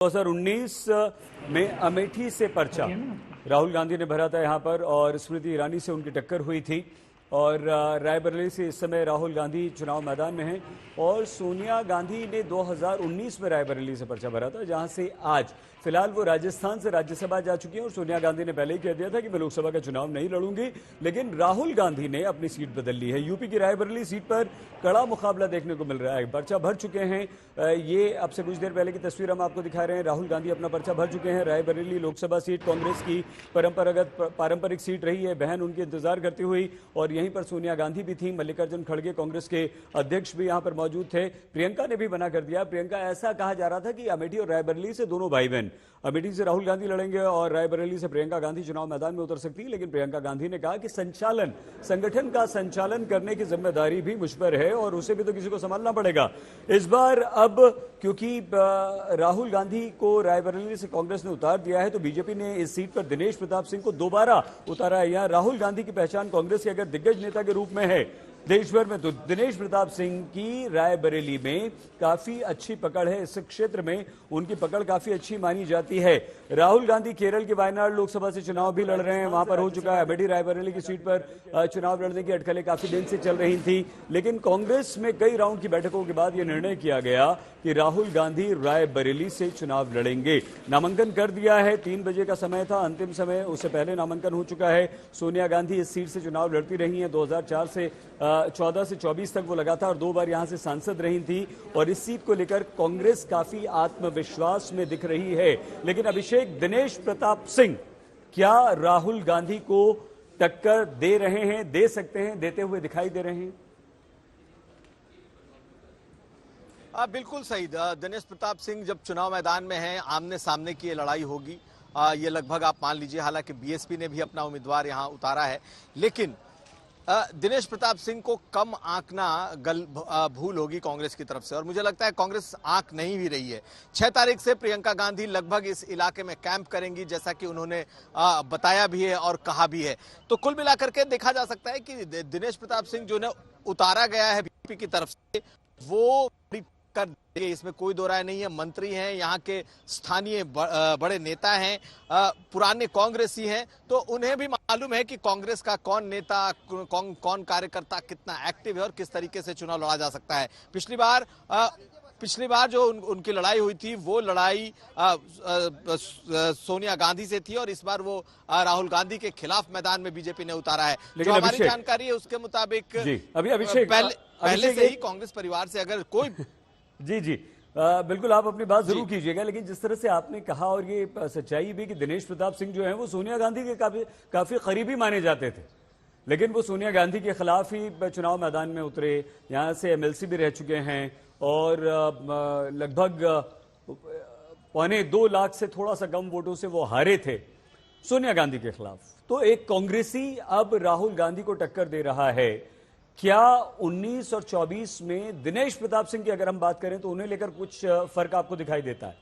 2019 में अमेठी से पर्चा राहुल गांधी ने भरा था यहां पर और स्मृति ईरानी से उनकी टक्कर हुई थी और रायबरेली से इस समय राहुल गांधी चुनाव मैदान में हैं और सोनिया गांधी ने 2019 में रायबरेली से पर्चा भरा था, जहां से आज फिलहाल वो राजस्थान से राज्यसभा जा चुकी हैं और सोनिया गांधी ने पहले ही कह दिया था कि मैं लोकसभा का चुनाव नहीं लड़ूंगी। लेकिन राहुल गांधी ने अपनी सीट बदल ली है। यूपी की रायबरेली सीट पर कड़ा मुकाबला देखने को मिल रहा है। पर्चा भर चुके हैं, ये अब से कुछ देर पहले की तस्वीर हम आपको दिखा रहे हैं। राहुल गांधी अपना पर्चा भर चुके हैं। रायबरेली लोकसभा सीट कांग्रेस की पारंपरिक सीट रही है। बहन उनकी इंतजार करती हुई और यहीं पर सोनिया गांधी भी थी। मल्लिकार्जुन खड़गे कांग्रेस के अध्यक्ष भी यहां पर मौजूद थे। प्रियंका ने भी मना कर दिया। प्रियंका, ऐसा कहा जा रहा था कि अमेठी और रायबरेली से दोनों भाई बहन, अमेठी से राहुल गांधी लड़ेंगे और रायबरेली से प्रियंका गांधी चुनाव मैदान में उतर सकती है। लेकिन प्रियंका गांधी ने कहा कि संगठन का संचालन करने की जिम्मेदारी भी मुझ पर है और उसे भी तो किसी को संभालना पड़ेगा। इस बार अब क्योंकि राहुल गांधी को रायबरेली से कांग्रेस ने उतार दिया है तो बीजेपी ने इस सीट पर दिनेश प्रताप सिंह को दोबारा उतारा है। यहां राहुल गांधी की पहचान कांग्रेस के अगर दिग्गज नेता के रूप में है देश भर में, तो दिनेश प्रताप सिंह की रायबरेली में काफी अच्छी पकड़ है। इस क्षेत्र में उनकी पकड़ काफी अच्छी मानी जाती है। राहुल गांधी केरल के वायनाड लोकसभा से चुनाव भी लड़ रहे हैं, वहां पर हो चुका है। अमेठी रायबरेली की सीट पर चुनाव लड़ने की अटकलें काफी दिन से चल रही थी, लेकिन कांग्रेस में कई राउंड की बैठकों के बाद यह निर्णय किया गया कि राहुल गांधी रायबरेली से चुनाव लड़ेंगे। नामांकन कर दिया है, 3 बजे का समय था अंतिम समय, उससे पहले नामांकन हो चुका है। सोनिया गांधी इस सीट से चुनाव लड़ती रही हैं। 2014 से 24 तक वो लगातार 2 बार यहां से सांसद रही थी और इस सीट को लेकर कांग्रेस काफी आत्मविश्वास में दिख रही है। लेकिन अभिषेक, दिनेश प्रताप सिंह क्या राहुल गांधी को टक्कर दे रहे हैं, दे सकते हैं, देते हुए दिखाई दे रहे हैं? बिल्कुल सही। दिनेश प्रताप सिंह जब चुनाव मैदान में हैं, आमने सामने की ये लड़ाई होगी। ये लगभग आप मान लीजिए, हालांकि बीएसपी ने भी अपना उम्मीदवार यहां उतारा है, लेकिन दिनेश प्रताप सिंह को कम आंकना भूल होगी कांग्रेस की तरफ से और मुझे लगता है कांग्रेस आंक नहीं भी रही है। 6 तारीख से प्रियंका गांधी लगभग इस इलाके में कैंप करेंगी, जैसा कि उन्होंने बताया भी है और कहा भी है। तो कुल मिलाकर के देखा जा सकता है कि दिनेश प्रताप सिंह जो ने उतारा गया है बीजेपी की तरफ से, वो कर देंगे, इसमें कोई दो राय नहीं है। मंत्री हैं, यहाँ के स्थानीय बड़े नेता हैं, पुराने कांग्रेसी हैं, तो उन्हें भी मालूम है कि कांग्रेस का कौन नेता, कौन कार्यकर्ता कितना एक्टिव है और किस तरीके से चुनाव लड़ा जा सकता है। पिछली बार जो उनकी लड़ाई हुई थी, वो लड़ाई सोनिया गांधी से थी और इस बार वो राहुल गांधी के खिलाफ मैदान में बीजेपी ने उतारा है। जो हमारी जानकारी है उसके मुताबिक अभी अभिषेक पहले से ही कांग्रेस परिवार से अगर कोई जी बिल्कुल, आप अपनी बात जरूर कीजिएगा। लेकिन जिस तरह से आपने कहा और ये सच्चाई भी कि दिनेश प्रताप सिंह जो है वो सोनिया गांधी के काफी करीबी माने जाते थे, लेकिन वो सोनिया गांधी के खिलाफ ही चुनाव मैदान में उतरे। यहां से एमएलसी भी रह चुके हैं और लगभग 2.25 लाख से थोड़ा सा कम वोटों से वो हारे थे सोनिया गांधी के खिलाफ। तो एक कांग्रेसी अब राहुल गांधी को टक्कर दे रहा है। क्या 19 और 24 में दिनेश प्रताप सिंह की अगर हम बात करें तो उन्हें लेकर कुछ फर्क आपको दिखाई देता है?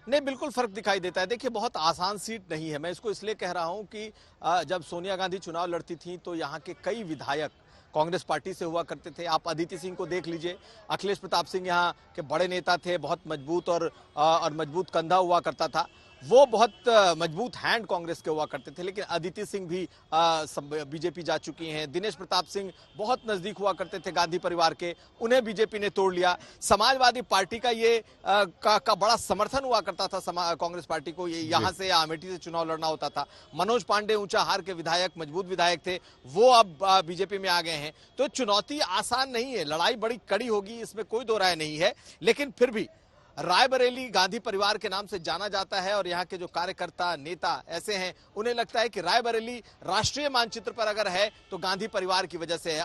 नहीं, बिल्कुल फर्क दिखाई देता है। देखिए, बहुत आसान सीट नहीं है। मैं इसको इसलिए कह रहा हूं कि जब सोनिया गांधी चुनाव लड़ती थी तो यहाँ के कई विधायक कांग्रेस पार्टी से हुआ करते थे। आप अदिति सिंह को देख लीजिए, अखिलेश प्रताप सिंह यहाँ के बड़े नेता थे, बहुत मजबूत और मजबूत कंधा हुआ करता था। वो बहुत मजबूत हैंड कांग्रेस के हुआ करते थे, लेकिन अदिति सिंह भी बीजेपी जा चुकी हैं। दिनेश प्रताप सिंह बहुत नजदीक हुआ करते थे गांधी परिवार के, उन्हें बीजेपी ने तोड़ लिया। समाजवादी पार्टी का ये का बड़ा समर्थन हुआ करता था कांग्रेस पार्टी को, ये यहाँ से अमेठी से चुनाव लड़ना होता था। मनोज पांडे ऊंचाहार के विधायक, मजबूत विधायक थे, वो अब बीजेपी में आ गए हैं। तो चुनौती आसान नहीं है, लड़ाई बड़ी कड़ी होगी, इसमें कोई दो राय नहीं है। लेकिन फिर भी रायबरेली गांधी परिवार के नाम से जाना जाता है और यहाँ के जो कार्यकर्ता नेता ऐसे हैं, उन्हें लगता है कि रायबरेली राष्ट्रीय मानचित्र पर अगर है तो गांधी परिवार की वजह से है।